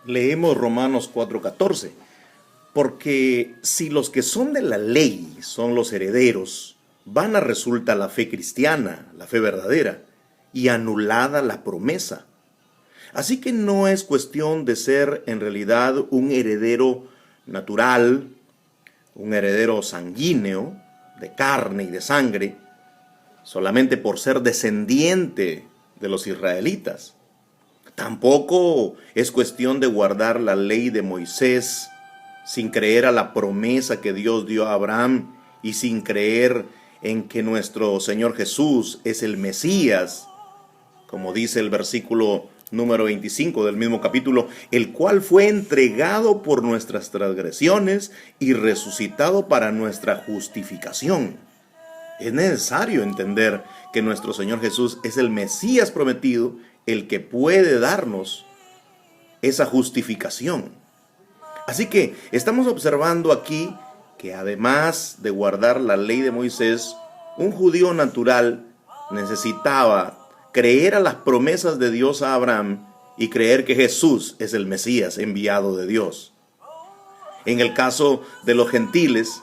Leemos Romanos 4:14, porque si los que son de la ley son los herederos, vana resulta la fe cristiana, la fe verdadera, y anulada la promesa. Así que no es cuestión de ser en realidad un heredero natural, un heredero sanguíneo, de carne y de sangre, solamente por ser descendiente de los israelitas. Tampoco es cuestión de guardar la ley de Moisés sin creer a la promesa que Dios dio a Abraham y sin creer en que nuestro Señor Jesús es el Mesías, como dice el versículo número 25 del mismo capítulo, el cual fue entregado por nuestras transgresiones y resucitado para nuestra justificación. Es necesario entender que nuestro Señor Jesús es el Mesías prometido, el que puede darnos esa justificación. Así que estamos observando aquí que además de guardar la ley de Moisés, un judío natural necesitaba creer a las promesas de Dios a Abraham y creer que Jesús es el Mesías enviado de Dios. En el caso de los gentiles,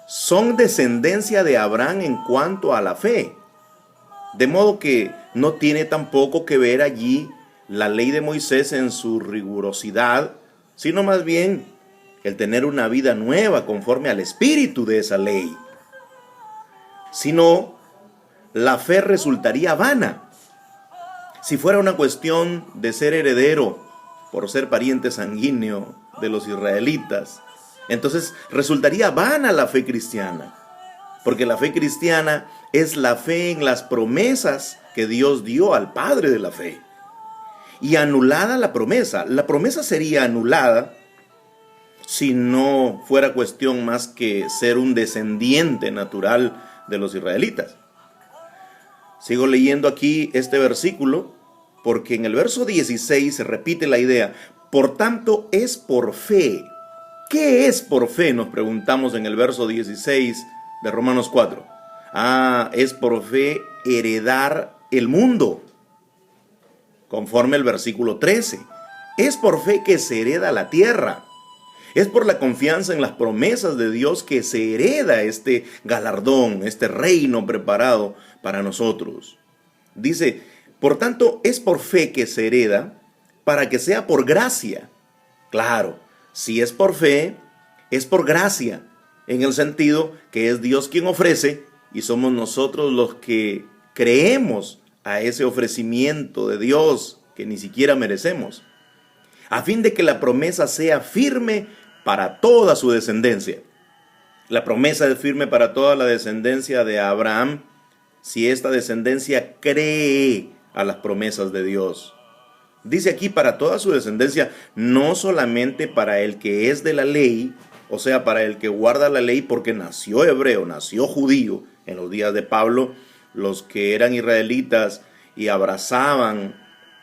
son descendencia de Abraham en cuanto a la fe. De modo que no tiene tampoco que ver allí la ley de Moisés en su rigurosidad, sino más bien el tener una vida nueva conforme al espíritu de esa ley. Si no, la fe resultaría vana. Si fuera una cuestión de ser heredero por ser pariente sanguíneo de los israelitas, entonces resultaría vana la fe cristiana, porque la fe cristiana es la fe en las promesas que Dios dio al Padre de la fe. Y anulada la promesa sería anulada si no fuera cuestión más que ser un descendiente natural de los israelitas. Sigo leyendo aquí este versículo porque en el verso 16 se repite la idea. Por tanto, es por fe. ¿Qué es por fe? Nos preguntamos en el verso 16 de Romanos 4. Es por fe heredar el mundo, conforme al versículo 13. Es por fe que se hereda la tierra. Es por la confianza en las promesas de Dios que se hereda este galardón, este reino preparado para nosotros. Dice, por tanto, es por fe que se hereda para que sea por gracia. Claro, si es por fe, es por gracia, en el sentido que es Dios quien ofrece y somos nosotros los que creemos a ese ofrecimiento de Dios que ni siquiera merecemos, a fin de que la promesa sea firme para toda su descendencia. La promesa es firme para toda la descendencia de Abraham, si esta descendencia cree a las promesas de Dios. Dice aquí para toda su descendencia, no solamente para el que es de la ley, o sea, para el que guarda la ley porque nació hebreo, nació judío. En los días de Pablo, los que eran israelitas y abrazaban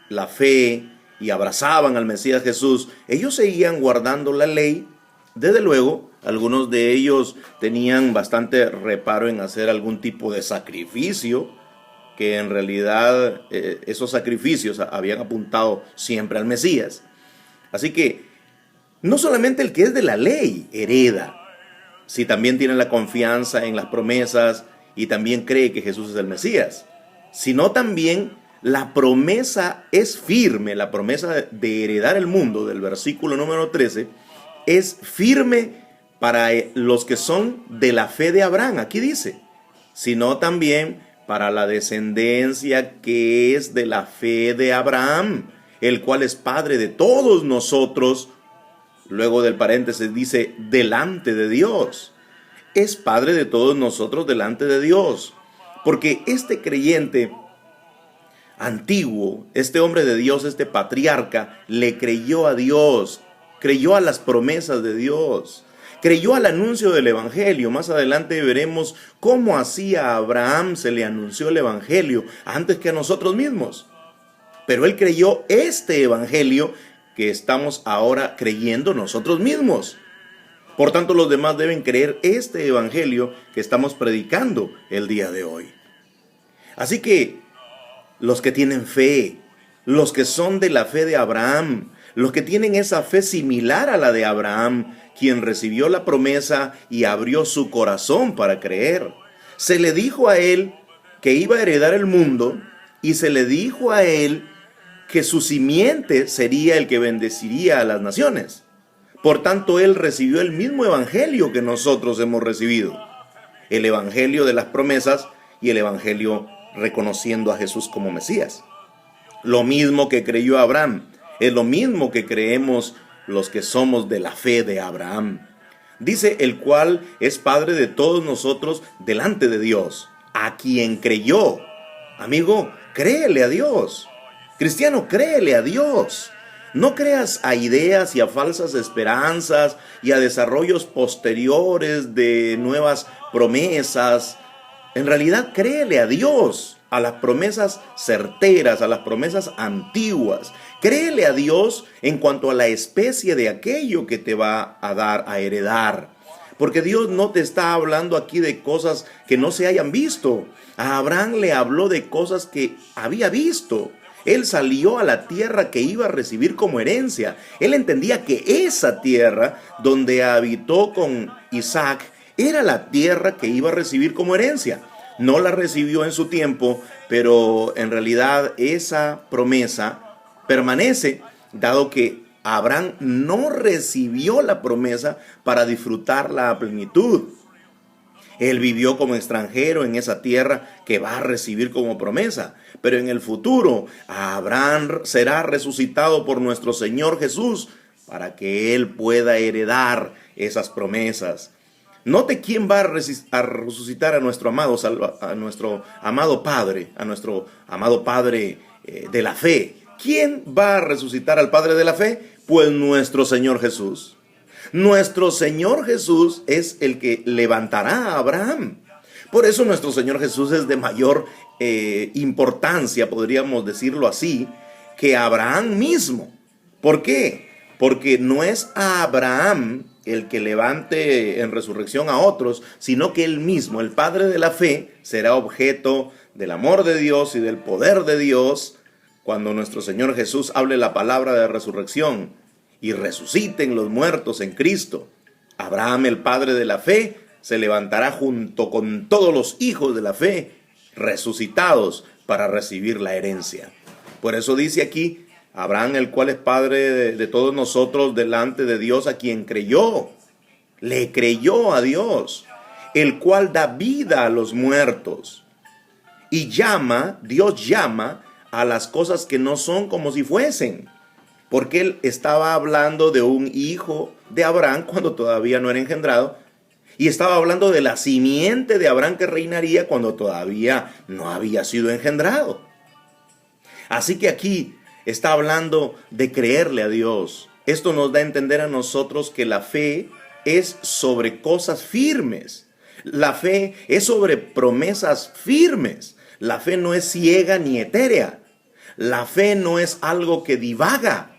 la fe y abrazaban al Mesías Jesús, ellos seguían guardando la ley. Desde luego, algunos de ellos tenían bastante reparo en hacer algún tipo de sacrificio, que en realidad esos sacrificios habían apuntado siempre al Mesías. Así que no solamente el que es de la ley hereda, si también tiene la confianza en las promesas y también cree que Jesús es el Mesías, sino también la promesa es firme, la promesa de heredar el mundo del versículo número 13 es firme para los que son de la fe de Abraham, aquí dice, sino también para la descendencia que es de la fe de Abraham, el cual es padre de todos nosotros. Luego del paréntesis dice, delante de Dios. Es padre de todos nosotros delante de Dios. Porque este creyente antiguo, este hombre de Dios, este patriarca, le creyó a Dios, creyó a las promesas de Dios, creyó al anuncio del Evangelio. Más adelante veremos cómo así a Abraham se le anunció el Evangelio antes que a nosotros mismos. Pero él creyó este Evangelio que estamos ahora creyendo nosotros mismos. Por tanto, los demás deben creer este Evangelio que estamos predicando el día de hoy. Así que los que tienen fe, los que son de la fe de Abraham, los que tienen esa fe similar a la de Abraham, quien recibió la promesa y abrió su corazón para creer. Se le dijo a él que iba a heredar el mundo y se le dijo a él que su simiente sería el que bendeciría a las naciones. Por tanto, él recibió el mismo evangelio que nosotros hemos recibido. El evangelio de las promesas y el evangelio reconociendo a Jesús como Mesías. Lo mismo que creyó Abraham, es lo mismo que creemos los que somos de la fe de Abraham. Dice, el cual es Padre de todos nosotros delante de Dios, a quien creyó. Amigo, créele a Dios. Cristiano, créele a Dios. No creas a ideas y a falsas esperanzas y a desarrollos posteriores de nuevas promesas. En realidad, créele a Dios, a las promesas certeras, a las promesas antiguas. Créele a Dios en cuanto a la especie de aquello que te va a dar, a heredar. Porque Dios no te está hablando aquí de cosas que no se hayan visto. A Abraham le habló de cosas que había visto. Él salió a la tierra que iba a recibir como herencia. Él entendía que esa tierra donde habitó con Isaac era la tierra que iba a recibir como herencia. No la recibió en su tiempo, pero en realidad esa promesa permanece, dado que Abraham no recibió la promesa para disfrutarla a plenitud. Él vivió como extranjero en esa tierra que va a recibir como promesa. Pero en el futuro, Abraham será resucitado por nuestro Señor Jesús para que él pueda heredar esas promesas. Note quién va a resucitar a nuestro amado Padre, a nuestro amado Padre de la fe. ¿Quién va a resucitar al Padre de la fe? Pues nuestro Señor Jesús. Nuestro Señor Jesús es el que levantará a Abraham. Por eso nuestro Señor Jesús es de mayor importancia, podríamos decirlo así, que Abraham mismo. ¿Por qué? Porque no es a Abraham el que levante en resurrección a otros, sino que él mismo, el Padre de la fe, será objeto del amor de Dios y del poder de Dios cuando nuestro Señor Jesús hable la palabra de resurrección y resuciten los muertos en Cristo. Abraham, el Padre de la fe, se levantará junto con todos los hijos de la fe, resucitados para recibir la herencia. Por eso dice aquí, Abraham, el cual es Padre de todos nosotros delante de Dios, a quien creyó. Le creyó a Dios, el cual da vida a los muertos. Y Dios llama a las cosas que no son como si fuesen. Porque él estaba hablando de un hijo de Abraham cuando todavía no era engendrado. Y estaba hablando de la simiente de Abraham que reinaría cuando todavía no había sido engendrado. Así que aquí está hablando de creerle a Dios. Esto nos da a entender a nosotros que la fe es sobre cosas firmes. La fe es sobre promesas firmes. La fe no es ciega ni etérea. La fe no es algo que divaga.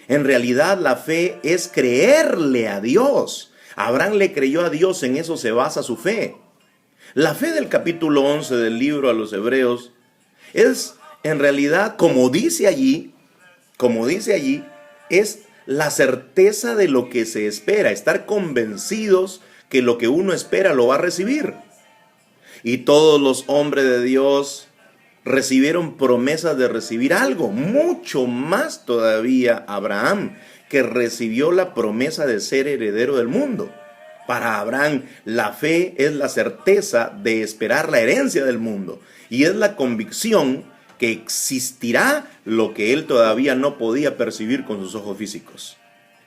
En realidad la fe es creerle a Dios. Abraham le creyó a Dios, en eso se basa su fe. La fe del capítulo 11 del libro a los Hebreos es en realidad, como dice allí, es la certeza de lo que se espera, estar convencidos que lo que uno espera lo va a recibir. Y todos los hombres de Dios recibieron promesas de recibir algo, mucho más todavía Abraham, que recibió la promesa de ser heredero del mundo. Para Abraham, la fe es la certeza de esperar la herencia del mundo y es la convicción que existirá lo que él todavía no podía percibir con sus ojos físicos.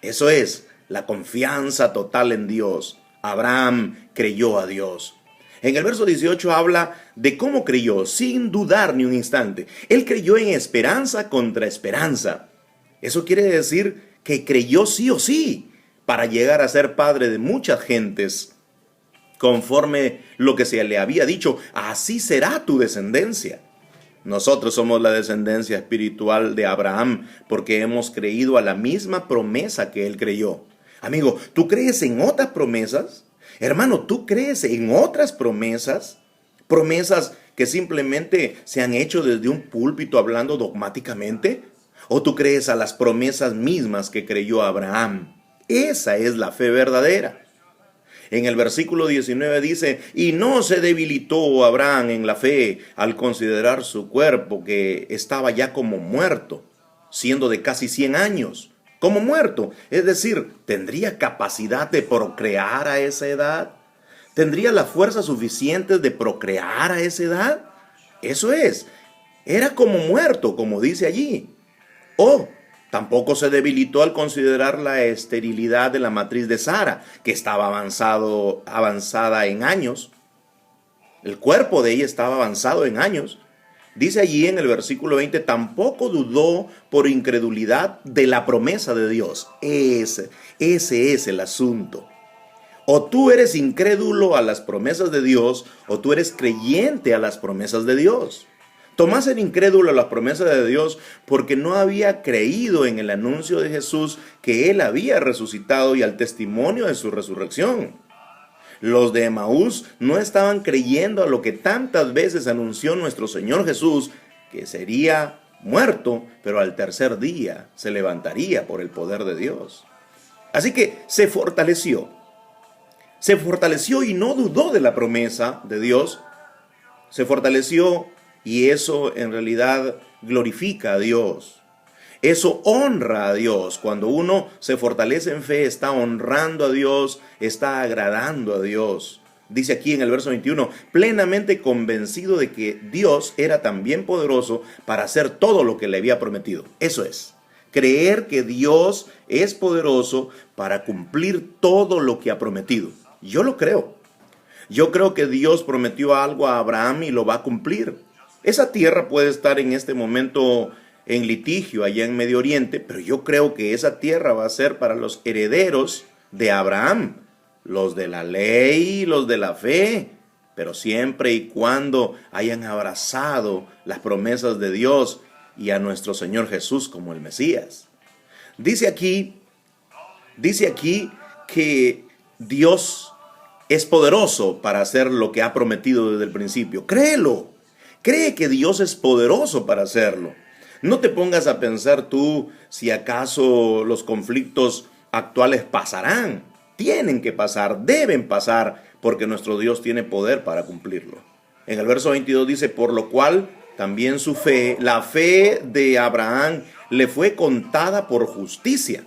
Eso es la confianza total en Dios. Abraham creyó a Dios. En el verso 18 habla de cómo creyó, sin dudar ni un instante. Él creyó en esperanza contra esperanza. Eso quiere decir que creyó sí o sí para llegar a ser padre de muchas gentes. Conforme lo que se le había dicho, así será tu descendencia. Nosotros somos la descendencia espiritual de Abraham porque hemos creído a la misma promesa que él creyó. Amigo, ¿tú crees en otras promesas? Hermano, ¿tú crees en otras promesas? Promesas que simplemente se han hecho desde un púlpito hablando dogmáticamente. ¿O tú crees a las promesas mismas que creyó Abraham? Esa es la fe verdadera. En el versículo 19 dice, y no se debilitó Abraham en la fe al considerar su cuerpo que estaba ya como muerto, siendo de casi 100 años, como muerto. Es decir, ¿tendría capacidad de procrear a esa edad? ¿Tendría la fuerza suficiente de procrear a esa edad? Eso es, era como muerto, como dice allí. O tampoco se debilitó al considerar la esterilidad de la matriz de Sara, que estaba avanzada en años. El cuerpo de ella estaba avanzado en años. Dice allí en el versículo 20, tampoco dudó por incredulidad de la promesa de Dios. Ese es el asunto. O tú eres incrédulo a las promesas de Dios, o tú eres creyente a las promesas de Dios. Tomás era incrédulo a las promesas de Dios porque no había creído en el anuncio de Jesús que Él había resucitado y al testimonio de su resurrección. Los de Emaús no estaban creyendo a lo que tantas veces anunció nuestro Señor Jesús, que sería muerto, pero al tercer día se levantaría por el poder de Dios. Así que se fortaleció y no dudó de la promesa de Dios. Se fortaleció y eso en realidad glorifica a Dios. Eso honra a Dios. Cuando uno se fortalece en fe, está honrando a Dios, está agradando a Dios. Dice aquí en el verso 21, plenamente convencido de que Dios era también poderoso para hacer todo lo que le había prometido. Eso es, creer que Dios es poderoso para cumplir todo lo que ha prometido. Yo lo creo. Yo creo que Dios prometió algo a Abraham y lo va a cumplir. Esa tierra puede estar en este momento en litigio allá en Medio Oriente, pero yo creo que esa tierra va a ser para los herederos de Abraham, los de la ley, los de la fe, pero siempre y cuando hayan abrazado las promesas de Dios y a nuestro Señor Jesús como el Mesías. Dice aquí que Dios es poderoso para hacer lo que ha prometido desde el principio. Créelo. Cree que Dios es poderoso para hacerlo. No te pongas a pensar tú si acaso los conflictos actuales pasarán. Tienen que pasar, deben pasar, porque nuestro Dios tiene poder para cumplirlo. En el verso 22 dice, por lo cual también su fe, la fe de Abraham, le fue contada por justicia.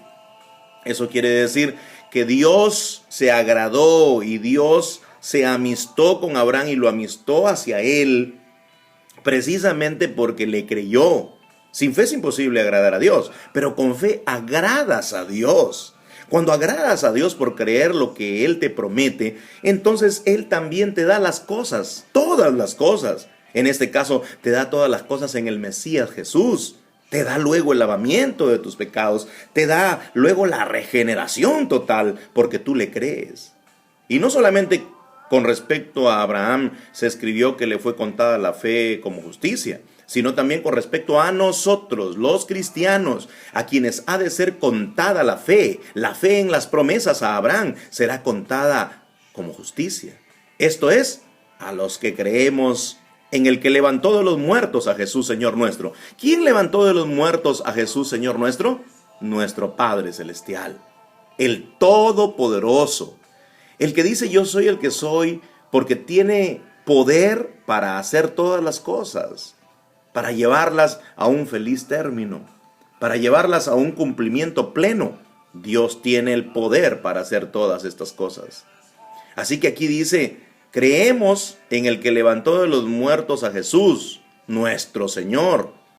Eso quiere decir que Dios se agradó y Dios se amistó con Abraham y lo amistó hacia él, precisamente porque le creyó. Sin fe es imposible agradar a Dios, pero con fe agradas a Dios. Cuando agradas a Dios por creer lo que Él te promete, entonces Él también te da las cosas, todas las cosas. En este caso, te da todas las cosas en el Mesías Jesús. Te da luego el lavamiento de tus pecados, te da luego la regeneración total, porque tú le crees. Y no solamente con respecto a Abraham se escribió que le fue contada la fe como justicia, sino también con respecto a nosotros, los cristianos, a quienes ha de ser contada la fe en las promesas a Abraham será contada como justicia. Esto es, a los que creemos en el que levantó de los muertos a Jesús, Señor nuestro. ¿Quién levantó de los muertos a Jesús, Señor nuestro? Nuestro Padre Celestial, el Todopoderoso, el que dice yo soy el que soy, porque tiene poder para hacer todas las cosas, para llevarlas a un feliz término, para llevarlas a un cumplimiento pleno. Dios tiene el poder para hacer todas estas cosas. Así que aquí dice, creemos en el que levantó de los muertos a Jesús, nuestro Señor.